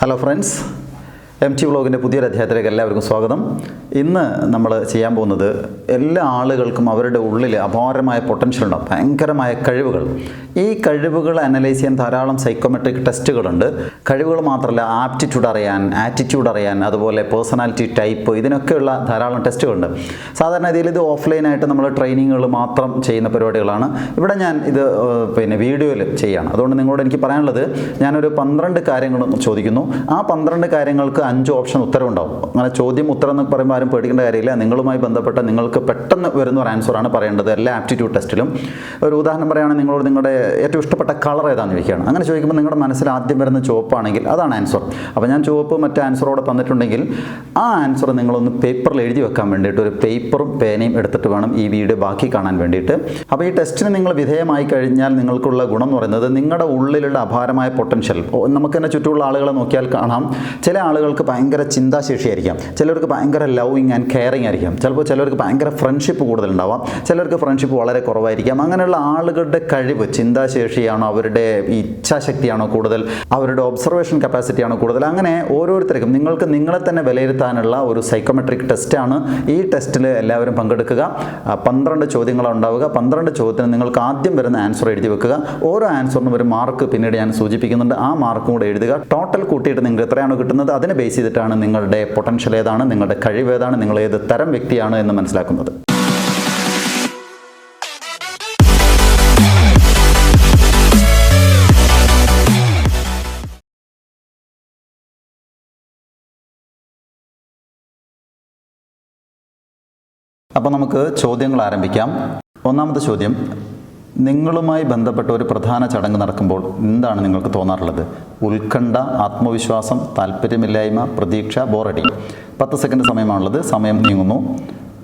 Hello friends, MTVlog in പുതിയൊരു അധ്യായത്തിലേക്ക് എല്ലാവർക്കും സ്വാഗതം. ഇന്ന് നമ്മൾ ചെയ്യാൻ പോകുന്നത് എല്ലാ ആളുകൾക്കും അവരുടെ ഉള്ളിൽ അപാരമായ പൊട്ടൻഷ്യൽ ഉണ്ടാവും, ഭയങ്കരമായ കഴിവുകൾ. ഈ കഴിവുകൾ അനലൈസ് ചെയ്യാൻ ധാരാളം സൈക്കോമെട്രിക് ടെസ്റ്റുകളുണ്ട്. കഴിവുകൾ മാത്രമല്ല, ആപ്റ്റിറ്റ്യൂഡ് അറിയാൻ, ആറ്റിറ്റ്യൂഡ് അറിയാൻ, അതുപോലെ പേഴ്സണാലിറ്റി ടൈപ്പ്, ഇതിനൊക്കെയുള്ള ധാരാളം ടെസ്റ്റുകളുണ്ട്. സാധാരണ രീതിയിൽ ഇത് ഓഫ്ലൈനായിട്ട് നമ്മൾ ട്രെയിനിങ്ങുകൾ മാത്രം ചെയ്യുന്ന പരിപാടികളാണ്. ഇവിടെ ഞാൻ ഇത് വീഡിയോയിൽ ചെയ്യുകയാണ്. അതുകൊണ്ട് നിങ്ങളോട് എനിക്ക് പറയാനുള്ളത്, ഞാനൊരു 12 കാര്യങ്ങൾ ചോദിക്കുന്നു. ആ 12 കാര്യങ്ങൾക്ക് 5 ഓപ്ഷൻ ഉത്തരവുണ്ടാവും. അങ്ങനെ ചോദ്യം ഉത്തരം എന്ന് പറയുമ്പോൾ ആരും പേടിക്കേണ്ട കാര്യമില്ല. നിങ്ങളുമായി ബന്ധപ്പെട്ട നിങ്ങൾക്ക് പെട്ടെന്ന് വരുന്ന ഒരു ആൻസറാണ് പറയേണ്ടത് എല്ലാ ആപ്റ്റിറ്റ്യൂഡ് ടെസ്റ്റിലും. ഒരു ഉദാഹരണം പറയുകയാണെങ്കിൽ നിങ്ങളോട് നിങ്ങളുടെ ഏറ്റവും ഇഷ്ടപ്പെട്ട കളർ ഏതാണെന്ന് ചോദിക്കുകയാണ്. അങ്ങനെ ചോദിക്കുമ്പോൾ നിങ്ങളുടെ മനസ്സിൽ ആദ്യം വരുന്ന ചുവപ്പാണെങ്കിൽ അതാണ് ആൻസർ. അപ്പോൾ ഞാൻ ചുവപ്പ് മറ്റേ ആൻസറോടെ തന്നിട്ടുണ്ടെങ്കിൽ ആ ആൻസർ നിങ്ങളൊന്ന് പേപ്പറിൽ എഴുതി വെക്കാൻ വേണ്ടിയിട്ട് ഒരു പേപ്പറും പേനയും എടുത്തിട്ട് വേണം ഈ വീഡിയോ ബാക്കി കാണാൻ വേണ്ടിയിട്ട്. അപ്പോൾ ഈ ടെസ്റ്റിന് നിങ്ങൾ വിധേയമായി കഴിഞ്ഞാൽ നിങ്ങൾക്കുള്ള ഗുണം എന്ന് പറയുന്നത്, നിങ്ങളുടെ ഉള്ളിലുള്ള അപാരമായ പൊട്ടൻഷ്യൽ. നമുക്ക് തന്നെ ചുറ്റുമുള്ള ആളുകളെ നോക്കിയാൽ കാണാം, ചില ആളുകൾക്ക് ഭയങ്കര ചിന്താശേഷിയായിരിക്കാം, ചിലർക്ക് ഭയങ്കര ലവിങ് ആൻഡ് കെയറിങ് ആയിരിക്കാം, ചിലപ്പോൾ ചിലർക്ക് ഭയങ്കര ഫ്രണ്ട്ഷിപ്പ് കൂടുതലുണ്ടാവാം, ചിലർക്ക് ഫ്രണ്ട്ഷിപ്പ് വളരെ കുറവായിരിക്കാം. അങ്ങനെയുള്ള ആളുകളുടെ കഴിവ്, ചിന്താശേഷിയാണോ, അവരുടെ ഇച്ഛാശക്തിയാണോ കൂടുതൽ, അവരുടെ ഒബ്സർവേഷൻ കപ്പാസിറ്റിയാണോ കൂടുതൽ, അങ്ങനെ ഓരോരുത്തർക്കും നിങ്ങൾക്ക് നിങ്ങളെ തന്നെ വിലയിരുത്താനുള്ള ഒരു സൈക്കോമെട്രിക് ടെസ്റ്റാണ്. ഈ ടെസ്റ്റിൽ എല്ലാവരും പങ്കെടുക്കുക. 12 ചോദ്യങ്ങളാണ് ഉണ്ടാവുക. 12 ചോദ്യത്തിന് നിങ്ങൾക്ക് ആദ്യം വരുന്ന ആൻസർ എഴുതി വെക്കുക. ഓരോ ആൻസറിനും ഒരു മാർക്ക് പിന്നീട് ഞാൻ സൂചിപ്പിക്കുന്നുണ്ട്. ആ മാർക്കും കൂടെ എഴുതുക. ടോട്ടൽ കൂട്ടിയിട്ട് നിങ്ങൾക്ക് എത്രയാണോ കിട്ടുന്നത് അതിനെ ബേസ് ചെയ്തിട്ടാണ് നിങ്ങളുടെ പൊട്ടൻഷ്യൽ ഏതാണ്, നിങ്ങളുടെ കഴിവ് ഏതാണ്, നിങ്ങൾ ഏത് തരം വ്യക്തിയാണ് എന്ന് മനസ്സിലാക്കുന്നത്. അപ്പോൾ നമുക്ക് ചോദ്യങ്ങൾ ആരംഭിക്കാം. ഒന്നാമത്തെ ചോദ്യം, നിങ്ങളുമായി ബന്ധപ്പെട്ട ഒരു പ്രധാന ചടങ്ങ് നടക്കുമ്പോൾ എന്താണ് നിങ്ങൾക്ക് തോന്നാറുള്ളത്? ഉത്കണ്ഠ, ആത്മവിശ്വാസം, താല്പര്യമില്ലായ്മ, പ്രതീക്ഷ, ബോറടി. 10 സെക്കൻഡ് സമയമാണുള്ളത്. സമയം നീങ്ങുന്നു.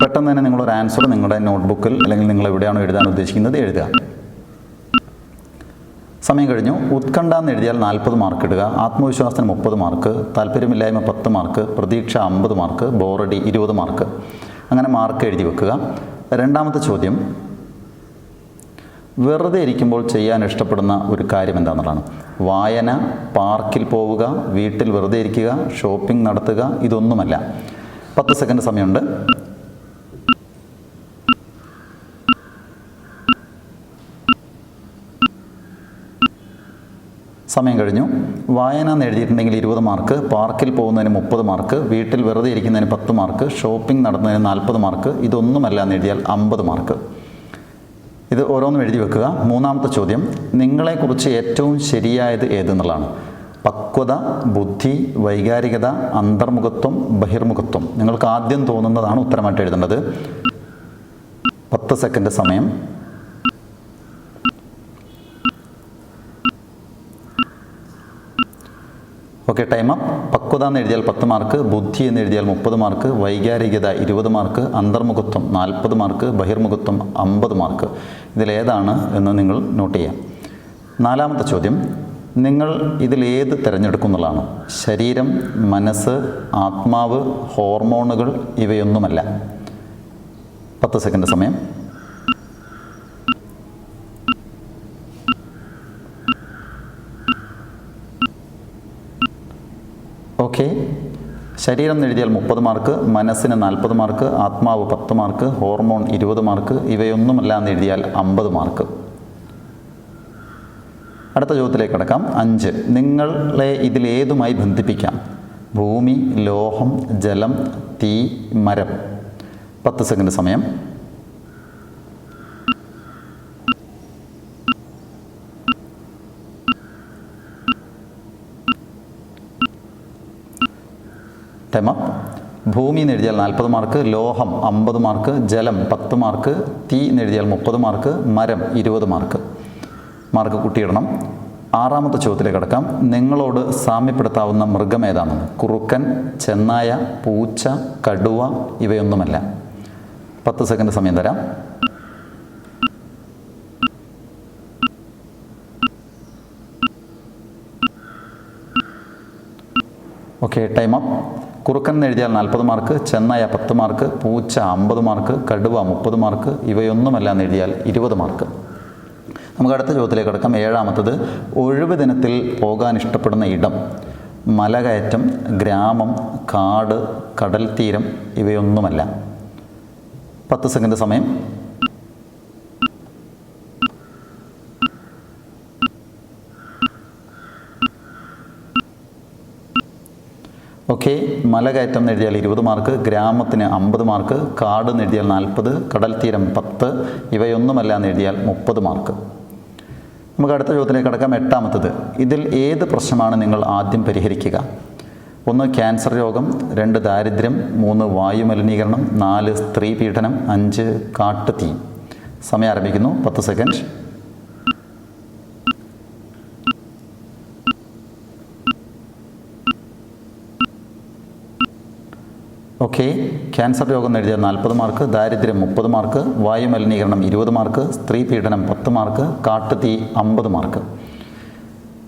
പെട്ടെന്ന് തന്നെ നിങ്ങളൊരു ആൻസർ നിങ്ങളുടെ നോട്ട്ബുക്കിൽ അല്ലെങ്കിൽ നിങ്ങൾ എവിടെയാണോ എഴുതാൻ ഉദ്ദേശിക്കുന്നത് എഴുതുക. സമയം കഴിഞ്ഞു. ഉത്കണ്ഠ എന്ന് എഴുതിയാൽ 40 മാർക്ക് ഇടുക. ആത്മവിശ്വാസത്തിന് 30 മാർക്ക്, താല്പര്യമില്ലായ്മ 10 മാർക്ക്, പ്രതീക്ഷ 50 മാർക്ക്, ബോറടി 20 മാർക്ക്. അങ്ങനെ മാർക്ക് എഴുതി വെക്കുക. രണ്ടാമത്തെ ചോദ്യം, വെറുതെ ഇരിക്കുമ്പോൾ ചെയ്യാൻ ഇഷ്ടപ്പെടുന്ന ഒരു കാര്യം എന്താണെന്നുള്ളതാണ്. വായന, പാർക്കിൽ പോവുക, വീട്ടിൽ വെറുതെ ഇരിക്കുക, ഷോപ്പിംഗ് നടത്തുക, ഇതൊന്നുമല്ല. 10 സെക്കൻഡ് സമയമുണ്ട്. സമയം കഴിഞ്ഞു. വായന എന്ന് എഴുതിയിട്ടുണ്ടെങ്കിൽ 20 മാർക്ക്, പാർക്കിൽ പോകുന്നതിന് 30 മാർക്ക്, വീട്ടിൽ വെറുതെ ഇരിക്കുന്നതിന് 10 മാർക്ക്, ഷോപ്പിംഗ് നടത്തുന്നതിന് 40 മാർക്ക്, ഇതൊന്നുമല്ല എന്ന് എഴുതിയാൽ 50 മാർക്ക്. ഇത് ഓരോന്നും എഴുതി വെക്കുക. മൂന്നാമത്തെ ചോദ്യം, നിങ്ങളെക്കുറിച്ച് ഏറ്റവും ശരിയായത് ഏതെന്നുള്ളതാണ്. പക്വത, ബുദ്ധി, വൈകാരികത, അന്തർമുഖത്വം, ബഹിർമുഖത്വം. നിങ്ങൾക്ക് ആദ്യം തോന്നുന്നതാണ് ഉത്തരമായിട്ട് എഴുതേണ്ടത്. 10 സെക്കൻഡ് സമയം. Okay, time up. പക്വത എന്ന് എഴുതിയാൽ 10 മാർക്ക്, ബുദ്ധി എന്ന് എഴുതിയാൽ 30 മാർക്ക്, വൈകാരികത 20 മാർക്ക്, അന്തർമുഖത്വം 40 മാർക്ക്, ബഹിർമുഖത്വം 50 മാർക്ക്. ഇതിലേതാണ് എന്ന് നിങ്ങൾ നോട്ട് ചെയ്യാം. നാലാമത്തെ ചോദ്യം, നിങ്ങൾ ഇതിലേത് തിരഞ്ഞെടുക്കും എന്നുള്ളതാണ്. ശരീരം, മനസ്സ്, ആത്മാവ്, ഹോർമോണുകൾ, ഇവയൊന്നുമല്ല. 10 സെക്കൻഡ് സമയം. ഓക്കെ, ശരീരം എന്ന് എഴുതിയാൽ 30 മാർക്ക്, മനസ്സിന് 40 മാർക്ക്, ആത്മാവ് 10 മാർക്ക്, ഹോർമോൺ 20 മാർക്ക്, ഇവയൊന്നുമല്ല എന്ന് എഴുതിയാൽ 50 മാർക്ക്. അടുത്ത ചോദ്യത്തിലേക്ക് കടക്കാം. 5, നിങ്ങളെ ഇതിലേതുമായി ബന്ധിപ്പിക്കാം. ഭൂമി, ലോഹം, ജലം, തീ, മരം. 10 സെക്കൻഡ് സമയം. Time up. ഭൂമി എന്ന് എഴുതിയാൽ 40 മാർക്ക്, ലോഹം 50 മാർക്ക്, ജലം 10 മാർക്ക്, തീ എന്ന് എഴുതിയാൽ 30 മാർക്ക്, മരം 20 മാർക്ക്. മാർക്ക് കൂട്ടിയിടണം. ആറാമത്തെ ചോദ്യത്തിലേക്ക് കടക്കാം. നിങ്ങളോട് സാമ്യപ്പെടുത്താവുന്ന മൃഗം ഏതാണ്? കുറുക്കൻ, ചെന്നായ, പൂച്ച, കടുവ, ഇവയൊന്നുമല്ല. 10 സെക്കൻഡ് സമയം തരാം. Okay, time up. കുറുക്കൻ എന്ന് എഴുതിയാൽ 40 മാർക്ക്, ചെന്നായ 10 മാർക്ക്, പൂച്ച 50 മാർക്ക്, കടുവ 30 മാർക്ക്, ഇവയൊന്നുമല്ല എന്ന് എഴുതിയാൽ 20 മാർക്ക്. നമുക്ക് അടുത്ത ചോദ്യത്തിലേക്ക് കടക്കാം. ഏഴാമത്തത്, ഒഴിവ് ദിനത്തിൽ പോകാൻ ഇഷ്ടപ്പെടുന്ന ഇടം. മലകയറ്റം, ഗ്രാമം, കാട്, കടൽ തീരം ഇവയൊന്നുമല്ല. 10 സെക്കൻഡ് സമയം. ഓക്കെ, മലകയറ്റം എന്ന് എഴുതിയാൽ 20 മാർക്ക്, ഗ്രാമത്തിന് 50 മാർക്ക്, കാട് എന്ന് എഴുതിയാൽ 40, കടൽ തീരം 10, ഇവയൊന്നുമല്ല എന്ന് എഴുതിയാൽ 30 മാർക്ക്. നമുക്ക് അടുത്ത ചോദ്യത്തിലേക്ക് കടക്കാം. 8ാമത്തത്. ഇതിൽ ഏത് പ്രശ്നമാണ് നിങ്ങൾ ആദ്യം പരിഹരിക്കുക? 1 ക്യാൻസർ രോഗം, 2 ദാരിദ്ര്യം, 3 വായുമലിനീകരണം, 4 സ്ത്രീ പീഡനം, 5 കാട്ടുതീ. സമയം ആരംഭിക്കുന്നു. 10 സെക്കൻഡ്. ഓക്കെ, ക്യാൻസർ രോഗം എന്ന് എഴുതിയാൽ 40 മാർക്ക്, ദാരിദ്ര്യം 30 മാർക്ക്, വായുമലിനീകരണം 20 മാർക്ക്, സ്ത്രീ പീഡനം 10 മാർക്ക്, കാട്ടുതീ 50 മാർക്ക്.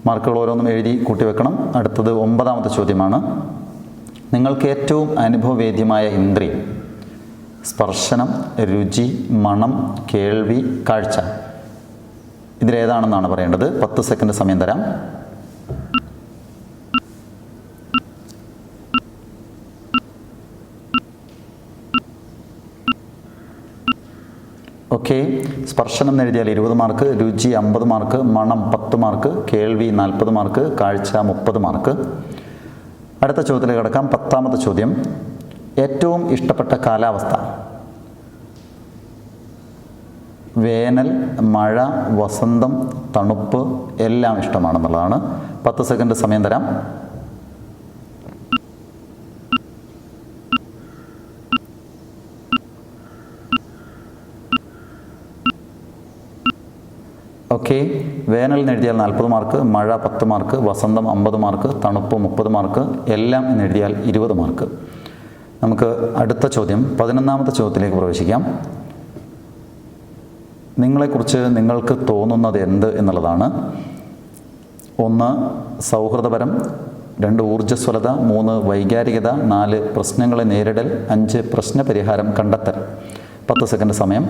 മാർക്കുകൾ ഓരോന്നും എഴുതി കൂട്ടിവെക്കണം. അടുത്തത് 9ാമത്തെ ചോദ്യമാണ്. നിങ്ങൾക്ക് ഏറ്റവും അനുഭവവേദ്യമായ ഇന്ദ്രിയം? സ്പർശനം, രുചി, മണം, കേൾവി, കാഴ്ച. ഇതിലേതാണെന്നാണ് പറയേണ്ടത്. 10 സെക്കൻഡ് സമയം തരാം. ഓക്കെ, സ്പർശനം എന്ന് എഴുതിയാൽ 20 മാർക്ക്, രുചി 50 മാർക്ക്, മണം 10 മാർക്ക്, കേൾവി 40 മാർക്ക്, കാഴ്ച 30 മാർക്ക്. അടുത്ത ചോദ്യത്തിലേക്ക് കടക്കാം. 10ാമത്തെ ചോദ്യം. ഏറ്റവും ഇഷ്ടപ്പെട്ട കാലാവസ്ഥ? വേനൽ, മഴ, വസന്തം, തണുപ്പ് എല്ലാം ഇഷ്ടമാണെന്നുള്ളതാണ്. 10 സെക്കൻഡ് സമയം തരാം. ഓക്കെ, വേനൽ എന്ന് എഴുതിയാൽ 40 മാർക്ക്, മഴ 10 മാർക്ക്, വസന്തം 50 മാർക്ക്, തണുപ്പ് 30 മാർക്ക്, എല്ലാം എന്ന് എഴുതിയാൽ 20 മാർക്ക്. നമുക്ക് അടുത്ത ചോദ്യം 11ാമത്തെ ചോദ്യത്തിലേക്ക് പ്രവേശിക്കാം. നിങ്ങളെക്കുറിച്ച് നിങ്ങൾക്ക് തോന്നുന്നത് എന്ത് എന്നുള്ളതാണ്. 1 സൗഹൃദപരം, 2 ഊർജ്ജസ്വലത, 3 വൈകാരികത, 4 പ്രശ്നങ്ങളെ നേരിടൽ, 5 പ്രശ്നപരിഹാരം കണ്ടെത്തൽ. 10 സെക്കൻഡ് സമയം.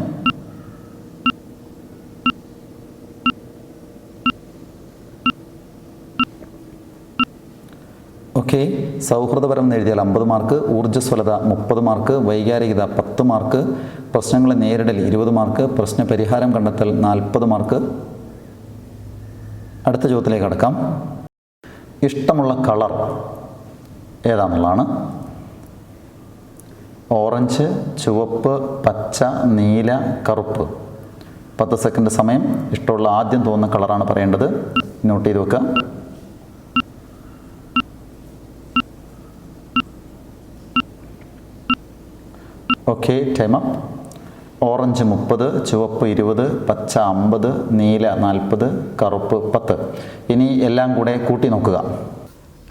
ഓക്കെ, സൗഹൃദപരം എന്ന് എഴുതിയാൽ 50 മാർക്ക്, ഊർജ്ജസ്വലത 30 മാർക്ക്, വൈകാരികത 10 മാർക്ക്, പ്രശ്നങ്ങളെ നേരിടൽ 20 മാർക്ക്, പ്രശ്നപരിഹാരം കണ്ടെത്തൽ 40 മാർക്ക്. അടുത്ത ചോദ്യത്തിലേക്ക് കടക്കാം. ഇഷ്ടമുള്ള കളർ ഏതാണെന്നുള്ളതാണ്. ഓറഞ്ച്, ചുവപ്പ്, പച്ച, നീല, കറുപ്പ്. 10 സെക്കൻഡ് സമയം. ഇഷ്ടമുള്ള ആദ്യം തോന്നുന്ന കളറാണ് പറയേണ്ടത്. നോട്ട് ചെയ്ത് വെക്കുക. Okay, time up. ഓറഞ്ച് 30, ചുവപ്പ് 20, പച്ച 50, നീല 40, കറുപ്പ് 10. ഇനി എല്ലാം കൂടെ കൂട്ടി നോക്കുക.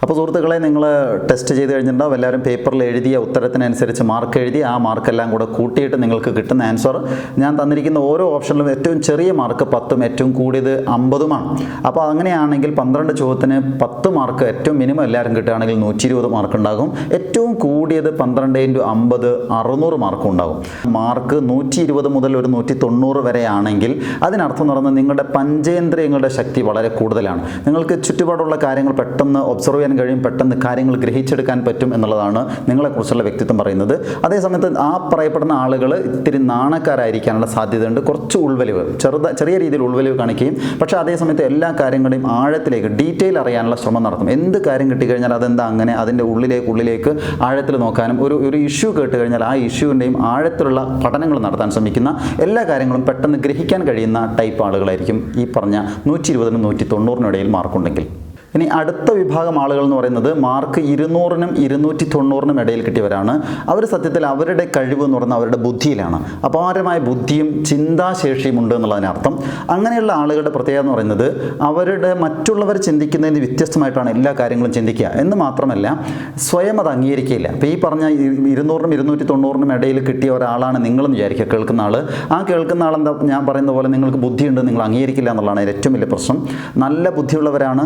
അപ്പോൾ സുഹൃത്തുക്കളെ, നിങ്ങൾ ടെസ്റ്റ് ചെയ്ത് കഴിഞ്ഞിട്ടുണ്ടാവും. എല്ലാവരും പേപ്പറിൽ എഴുതിയ ഉത്തരത്തിനനുസരിച്ച് മാർക്ക് എഴുതി ആ മാർക്കെല്ലാം കൂടെ കൂട്ടിയിട്ട് നിങ്ങൾക്ക് കിട്ടുന്ന ആൻസർ ഞാൻ തന്നിരിക്കുന്ന ഓരോ ഓപ്ഷനിലും ഏറ്റവും ചെറിയ മാർക്ക് 10ഉം ഏറ്റവും കൂടിയത് 50ഉമാണ്. അപ്പോൾ അങ്ങനെയാണെങ്കിൽ 12 ചോദ്യത്തിന് 10 മാർക്ക് ഏറ്റവും മിനിമം എല്ലാവരും കിട്ടുകയാണെങ്കിൽ 120 മാർക്ക് ഉണ്ടാകും. ഏറ്റവും കൂടിയത് 12 × 50 600 മാർക്കും ഉണ്ടാകും. മാർക്ക് 120 മുതൽ ഒരു 190 വരെ ആണെങ്കിൽ അതിനർത്ഥം എന്ന് പറയുന്നത് നിങ്ങളുടെ പഞ്ചേന്ദ്രിയങ്ങളുടെ ശക്തി വളരെ കൂടുതലാണ്. നിങ്ങൾക്ക് ചുറ്റുപാടുള്ള കാര്യങ്ങൾ പെട്ടെന്ന് ഒബ്സർവ് ചെയ്യാൻ കഴിയും, പെട്ടെന്ന് കാര്യങ്ങൾ ഗ്രഹിച്ചെടുക്കാൻ പറ്റും എന്നുള്ളതാണ് നിങ്ങളെക്കുറിച്ചുള്ള വ്യക്തിത്വം പറയുന്നത്. അതേസമയത്ത് ആ പറയപ്പെടുന്ന ആളുകൾ ഇത്തിരി നാണക്കാരായിരിക്കാനുള്ള സാധ്യതയുണ്ട്. കുറച്ച് ഉൾവലിവ്, ചെറിയ രീതിയിൽ ഉൾവലിവ് കാണിക്കുകയും പക്ഷേ അതേസമയത്ത് എല്ലാ കാര്യങ്ങളുടെയും ആഴത്തിലേക്ക് ഡീറ്റെയിൽ അറിയാനുള്ള ശ്രമം നടത്തും. എന്ത് കാര്യം കിട്ടിക്കഴിഞ്ഞാൽ അതെന്താ അങ്ങനെ അതിൻ്റെ ഉള്ളിലേക്ക് ആഴത്തിൽ നോക്കാനും ഒരു ഇഷ്യൂ കേട്ട് കഴിഞ്ഞാൽ ആ ഇഷ്യൂവിൻ്റെയും ആഴത്തിലുള്ള പഠനങ്ങൾ നടത്താൻ ശ്രമിക്കുന്ന എല്ലാ കാര്യങ്ങളും പെട്ടെന്ന് ഗ്രഹിക്കാൻ കഴിയുന്ന ടൈപ്പ് ആളുകളായിരിക്കും ഈ പറഞ്ഞ 120നും 190നും ഇടയിൽ മാർക്കുണ്ടെങ്കിൽ. ഇനി അടുത്ത വിഭാഗം ആളുകൾ എന്ന് പറയുന്നത് മാർക്ക് 200നും 290നും ഇടയിൽ കിട്ടിയവരാണ്. അവർ സത്യത്തിൽ അവരുടെ കഴിവ് എന്ന് പറയുന്നത് അവരുടെ ബുദ്ധിയിലാണ്. അപാരമായ ബുദ്ധിയും ചിന്താശേഷിയും ഉണ്ട് എന്നുള്ളതിനർത്ഥം. അങ്ങനെയുള്ള ആളുകളുടെ പ്രത്യേകത എന്ന് പറയുന്നത് അവരുടെ മറ്റുള്ളവർ ചിന്തിക്കുന്നതിന് വ്യത്യസ്തമായിട്ടാണ് എല്ലാ കാര്യങ്ങളും ചിന്തിക്കുക എന്ന് മാത്രമല്ല സ്വയം അത് അംഗീകരിക്കുകയില്ല. അപ്പോൾ ഈ പറഞ്ഞ 200നും 290നും ഇടയിൽ കിട്ടിയ ഒരാളാണ് നിങ്ങളെന്ന് വിചാരിക്കുക, കേൾക്കുന്ന ആൾ. ആ കേൾക്കുന്ന ആളെന്താ ഞാൻ പറയുന്ന പോലെ നിങ്ങൾക്ക് ബുദ്ധിയുണ്ട്, നിങ്ങൾ അംഗീകരിക്കില്ല എന്നുള്ളതാണ് ഏറ്റവും വലിയ പ്രശ്നം. നല്ല ബുദ്ധിയുള്ളവരാണ്,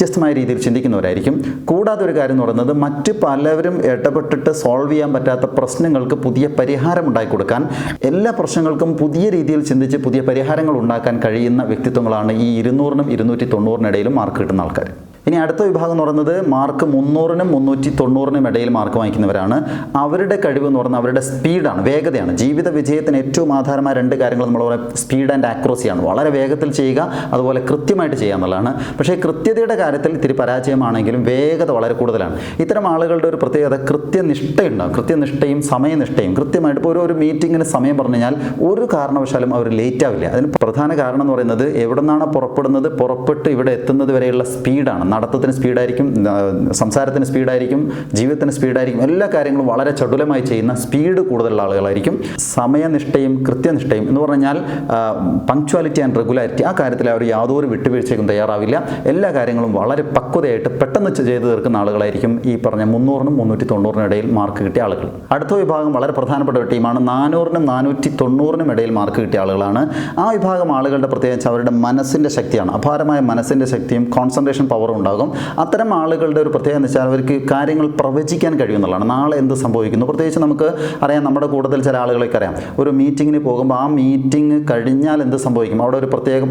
വ്യത്യസ്തമായ രീതിയിൽ ചിന്തിക്കുന്നവരായിരിക്കും. കൂടാതെ ഒരു കാര്യം എന്ന് പറയുന്നത് മറ്റ് പലവരും ഇടപെട്ടിട്ട് സോൾവ് ചെയ്യാൻ പറ്റാത്ത പ്രശ്നങ്ങൾക്ക് പുതിയ പരിഹാരം ഉണ്ടാക്കി കൊടുക്കാൻ, എല്ലാ പ്രശ്നങ്ങൾക്കും പുതിയ രീതിയിൽ ചിന്തിച്ച് പുതിയ പരിഹാരങ്ങൾ ഉണ്ടാക്കാൻ കഴിയുന്ന വ്യക്തിത്വങ്ങളാണ് ഈ 200നും 290നും ഇടയിലും മാർക്ക് കിട്ടുന്ന ആൾക്കാർ. ഇനി അടുത്ത വിഭാഗം എന്ന് പറയുന്നത് മാർക്ക് 300-നും 390-നും ഇടയിൽ മാർക്ക് വാങ്ങിക്കുന്നവരാണ്. അവരുടെ കഴിവ് എന്ന് പറയുന്നത് അവരുടെ സ്പീഡാണ്, വേഗതയാണ്. ജീവിത വിജയത്തിന് ഏറ്റവും ആധാരമായ രണ്ട് കാര്യങ്ങൾ നമ്മൾ പറയാം, സ്പീഡ് ആൻഡ് ആക്യുറസിയാണ്. വളരെ വേഗത്തിൽ ചെയ്യുക, അതുപോലെ കൃത്യമായിട്ട് ചെയ്യുക എന്നുള്ളതാണ്. പക്ഷേ കൃത്യതയുടെ കാര്യത്തിൽ ഇത്തിരി പരാജയമാണെങ്കിലും വേഗത വളരെ കൂടുതലാണ്. ഇത്തരം ആളുകളുടെ ഒരു പ്രത്യേകത കൃത്യനിഷ്ഠയുണ്ടാകും. കൃത്യനിഷ്ഠയും സമയനിഷ്ഠയും. കൃത്യമായിട്ട് ഇപ്പോൾ ഒരു മീറ്റിങ്ങിന് സമയം പറഞ്ഞു കഴിഞ്ഞാൽ ഒരു കാരണവശാലും അവർ ലേറ്റ് ആവില്ല. അതിന് പ്രധാന കാരണം എന്ന് പറയുന്നത് എവിടെ നിന്നാണ് പുറപ്പെടുന്നത്, പുറപ്പെട്ട് ഇവിടെ എത്തുന്നത് വരെയുള്ള സ്പീഡാണ്. നടത്തത്തിന് സ്പീഡായിരിക്കും, സംസാരത്തിന് സ്പീഡായിരിക്കും, ജീവിതത്തിന് സ്പീഡായിരിക്കും. എല്ലാ കാര്യങ്ങളും വളരെ ചടുലമായി ചെയ്യുന്ന സ്പീഡ് കൂടുതലുള്ള ആളുകളായിരിക്കും. സമയനിഷ്ഠയും കൃത്യനിഷ്ഠയും എന്ന് പറഞ്ഞാൽ പങ്ക്ച്വാലിറ്റി ആൻഡ് റെഗുലാരിറ്റി, ആ കാര്യത്തിൽ അവർ യാതൊരു വിട്ടുവീഴ്ചയ്ക്കും തയ്യാറാവില്ല. എല്ലാ കാര്യങ്ങളും വളരെ പക്വതയായിട്ട് പെട്ടെന്ന് ചെയ്തു തീർക്കുന്ന ആളുകളായിരിക്കും ഈ പറഞ്ഞ 300-നും 390-നും ഇടയിൽ മാർക്ക് കിട്ടിയ ആളുകൾ. അടുത്ത വിഭാഗം വളരെ പ്രധാനപ്പെട്ട ഒരു ടീമാണ്. 400-നും 490-നും ഇടയിൽ മാർക്ക് കിട്ടിയ ആളുകളാണ്. ആ വിഭാഗം ആളുകളുടെ പ്രത്യേകിച്ച് അവരുടെ മനസ്സിൻ്റെ ശക്തിയാണ്. അപാരമായ മനസ്സിൻ്റെ ശക്തിയും കോൺസെൻട്രേഷൻ പവറും ഉണ്ടാകും. അത്തരം ആളുകളുടെ ഒരു പ്രത്യേകത എന്ന് വെച്ചാൽ അവർക്ക് കാര്യങ്ങൾ പ്രവചിക്കാൻ കഴിയുമെന്നുള്ളതാണ്. നാളെ എന്ത് സംഭവിക്കുന്നു, പ്രത്യേകിച്ച് നമുക്ക് അറിയാം, നമ്മുടെ കൂടുതൽ ചില ആളുകളൊക്കെ അറിയാം, ഒരു മീറ്റിങ്ങിന് പോകുമ്പോൾ ആ മീറ്റിംഗ് കഴിഞ്ഞാൽ എന്ത് സംഭവിക്കും, അവിടെ ഒരു പ്രത്യേക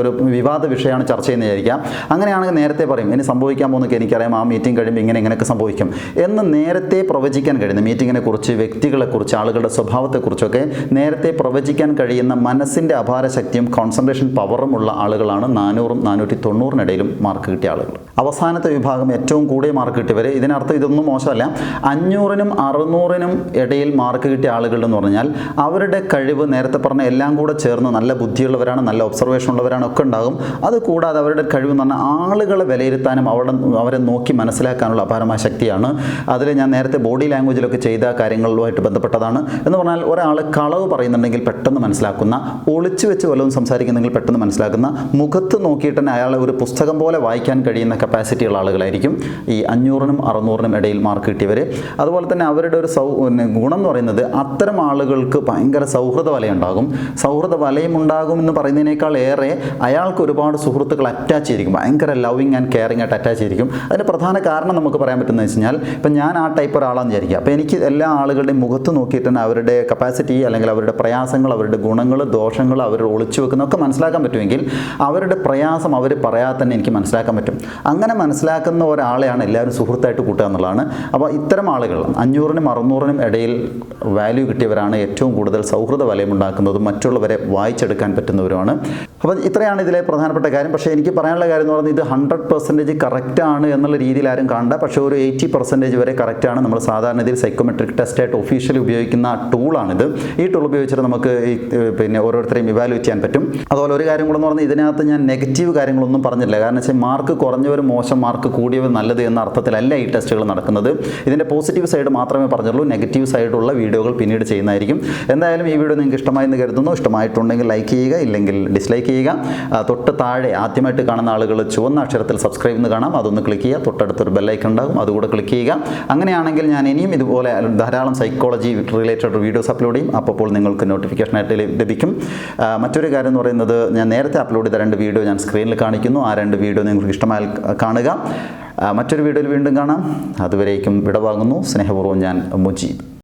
ഒരു വിവാദ വിഷയമാണ് ചർച്ച ചെയ്യുന്നതായിരിക്കാം. അങ്ങനെയാണെങ്കിൽ നേരത്തെ പറയും ഇനി സംഭവിക്കാൻ പോകുന്നൊക്കെ എനിക്കറിയാം, ആ മീറ്റിംഗ് കഴിയുമ്പോൾ ഇങ്ങനെയൊക്കെ സംഭവിക്കും എന്ന് നേരത്തെ പ്രവചിക്കാൻ കഴിയുന്ന, മീറ്റിങ്ങിനെ കുറിച്ച്, വ്യക്തികളെക്കുറിച്ച്, ആളുകളുടെ സ്വഭാവത്തെക്കുറിച്ചൊക്കെ നേരത്തെ പ്രവചിക്കാൻ കഴിയുന്ന മനസ്സിൻ്റെ അപാര ശക്തിയും കോൺസെൻട്രേഷൻ പവറുമുള്ള ആളുകളാണ് 400-നും 490-നും ഇടയിലും മാർക്ക് കിട്ടിയ ആളുകൾ. അവസാനത്തെ വിഭാഗം ഏറ്റവും കൂടിയ മാർക്ക് കിട്ടിയവർ, ഇതിനർത്ഥം ഇതൊന്നും മോശമല്ല, 500-നും 600-നും ഇടയിൽ മാർക്ക് കിട്ടിയ ആളുകൾ എന്ന് പറഞ്ഞാൽ അവരുടെ കഴിവ് നേരത്തെ പറഞ്ഞ എല്ലാം കൂടെ ചേർന്ന് നല്ല ബുദ്ധിയുള്ളവരാണ്, നല്ല ഒബ്സർവേഷൻ ഉള്ളവരാണ്, ഒക്കെ ഉണ്ടാകും. അതുകൂടാതെ അവരുടെ കഴിവ് എന്ന് പറഞ്ഞാൽ ആളുകളെ വിലയിരുത്താനും അവരെ നോക്കി മനസ്സിലാക്കാനുള്ള അപാരമായ ശക്തിയാണ്. അതിൽ ഞാൻ നേരത്തെ ബോഡി ലാംഗ്വേജിലൊക്കെ ചെയ്ത കാര്യങ്ങളുമായിട്ട് ബന്ധപ്പെട്ടതാണ്. എന്ന് പറഞ്ഞാൽ ഒരാൾ കളവ് പറയുന്നുണ്ടെങ്കിൽ പെട്ടെന്ന് മനസ്സിലാക്കുന്ന, ഒളിച്ചു വെച്ച് വല്ലതും സംസാരിക്കുന്നെങ്കിൽ പെട്ടെന്ന് മനസ്സിലാക്കുന്ന, മുഖത്ത് നോക്കിയിട്ട് തന്നെ അയാളെ ഒരു പുസ്തകം പോലെ വായിക്കാൻ കഴിയുന്ന കപ്പാസിറ്റിയുള്ള ആളുകളായിരിക്കും ഈ 500-നും 600-നും ഇടയിൽ മാർക്ക് കിട്ടിയവർ. അതുപോലെ തന്നെ അവരുടെ ഒരു ഗുണം എന്ന് പറയുന്നത് അത്തരം ആളുകൾക്ക് ഭയങ്കര സൗഹൃദ വലയുണ്ടാകും. സൗഹൃദ വലയും ഉണ്ടാകും എന്ന് പറയുന്നതിനേക്കാൾ ഏറെ അയാൾക്ക് ഒരുപാട് സുഹൃത്തുക്കൾ അറ്റാച്ച് ചെയ്തിരിക്കും, ഭയങ്കര ലവിങ് ആൻഡ് കെയറിങ് ആയിട്ട് അറ്റാച്ച് ചെയ്തിരിക്കും. അതിന് പ്രധാന കാരണം നമുക്ക് പറയാൻ പറ്റുന്നത് വെച്ച് കഴിഞ്ഞാൽ, ഇപ്പം ഞാൻ ആ ടൈപ്പ് ഒരാളാണെന്ന് വിചാരിക്കുക, അപ്പോൾ എനിക്ക് എല്ലാ ആളുകളുടെയും മുഖത്ത് നോക്കിയിട്ട് തന്നെ അവരുടെ കപ്പാസിറ്റി അല്ലെങ്കിൽ അവരുടെ പ്രയാസങ്ങൾ, അവരുടെ ഗുണങ്ങൾ, ദോഷങ്ങൾ, അവർ ഒളിച്ചു വെക്കുന്നതൊക്കെ മനസ്സിലാക്കാൻ പറ്റുമെങ്കിൽ അവരുടെ പ്രയാസം അവർ പറയാതെ തന്നെ എനിക്ക് മനസ്സിലാക്കാൻ പറ്റും. അങ്ങനെ മനസ്സിലാക്കുന്ന ഒരാളെയാണ് എല്ലാവരും സുഹൃത്തായിട്ട് കൂട്ടുക എന്നുള്ളതാണ്. അപ്പോൾ ഇത്തരം ആളുകൾ 500-നും 600-നും ഇടയിൽ വാല്യൂ കിട്ടിയവരാണ് ഏറ്റവും കൂടുതൽ സൗഹൃദ വലയമുണ്ടാക്കുന്നതും മറ്റുള്ളവരെ വായിച്ചെടുക്കാൻ പറ്റുന്നവരുമാണ്. അപ്പോൾ ഇത്രയാണ് ഇതിലെ പ്രധാനപ്പെട്ട കാര്യം. പക്ഷേ എനിക്ക് പറയാനുള്ള കാര്യം എന്ന് പറയുന്നത് ഇത് 100% കറക്റ്റാണ് എന്നുള്ള രീതിയിൽ ആരും കാണണ്ട. പക്ഷേ ഒരു 80% വരെ കറക്റ്റാണ്. നമ്മൾ സാധാരണ ഇതിൽ സൈക്കോമെട്രിക് ടെസ്റ്റായിട്ട് ഒഫീഷ്യലി ഉപയോഗിക്കുന്ന ടൂളാണിത്. ഈ ടൂൾ ഉപയോഗിച്ചിട്ട് നമുക്ക് പിന്നെ ഓരോരുത്തരെയും ഇവാലുവേറ്റ് ചെയ്യാൻ പറ്റും. അതുപോലെ ഒരു കാര്യം കൂടെ എന്ന് പറഞ്ഞാൽ ഇതിനകത്ത് ഞാൻ നെഗറ്റീവ് കാര്യങ്ങളൊന്നും പറഞ്ഞില്ല. കാരണം വെച്ചാൽ മാർക്ക് കുറഞ്ഞവർ മോശം, മാർക്ക് കൂടിയവർ നല്ലത് എന്ന അർത്ഥത്തിലല്ല ഈ ടെസ്റ്റുകൾ നടക്കുന്നത്. ഇതിൻ്റെ പോസിറ്റീവ് സൈഡ് മാത്രമേ പറഞ്ഞുള്ളൂ. നെഗറ്റീവ് സൈഡുള്ള വീഡിയോകൾ പിന്നീട് ചെയ്യുന്നതായിരിക്കും. എന്തായാലും ഈ വീഡിയോ നിങ്ങൾക്ക് ഇഷ്ടമായെന്ന് കരുതുന്നു. ഇഷ്ടമായിട്ടുണ്ടെങ്കിൽ ലൈക്ക് ചെയ്യുക, ഇല്ലെങ്കിൽ ഡിസ്ലൈക്ക് ചെയ്യുക. തൊട്ട് താഴെ ആദ്യമായിട്ട് കാണുന്ന ആളുകൾ ചുവന്ന അക്ഷരത്തിൽ സബ്സ്ക്രൈബ് എന്ന് കാണാം, അതൊന്ന് ക്ലിക്ക് ചെയ്യുക. തൊട്ടടുത്തൊരു ബെല്ലൈക്കൺ ഉണ്ടാകും, അതുകൂടെ ക്ലിക്ക് ചെയ്യുക. അങ്ങനെയാണെങ്കിൽ ഞാൻ ഇനിയും ഇതുപോലെ ധാരാളം സൈക്കോളജി റിലേറ്റഡ് വീഡിയോസ് അപ്ലോഡ് ചെയ്യും. അപ്പോൾ നിങ്ങൾക്ക് നോട്ടിഫിക്കേഷനായിട്ട് ലഭിക്കും. മറ്റൊരു കാര്യം എന്ന് പറയുന്നത്, ഞാൻ നേരത്തെ അപ്ലോഡ് ചെയ്ത 2 വീഡിയോ ഞാൻ സ്ക്രീനിൽ കാണിക്കുന്നു. ആ 2 വീഡിയോ നിങ്ങൾക്ക് ഇഷ്ടമായി കാണുക. മറ്റൊരു വീഡിയോയിൽ വീണ്ടും കാണാം. അതുവരേക്കും വിടവാങ്ങുന്നു. സ്നേഹപൂർവ്വം ഞാൻ മുജീബ്.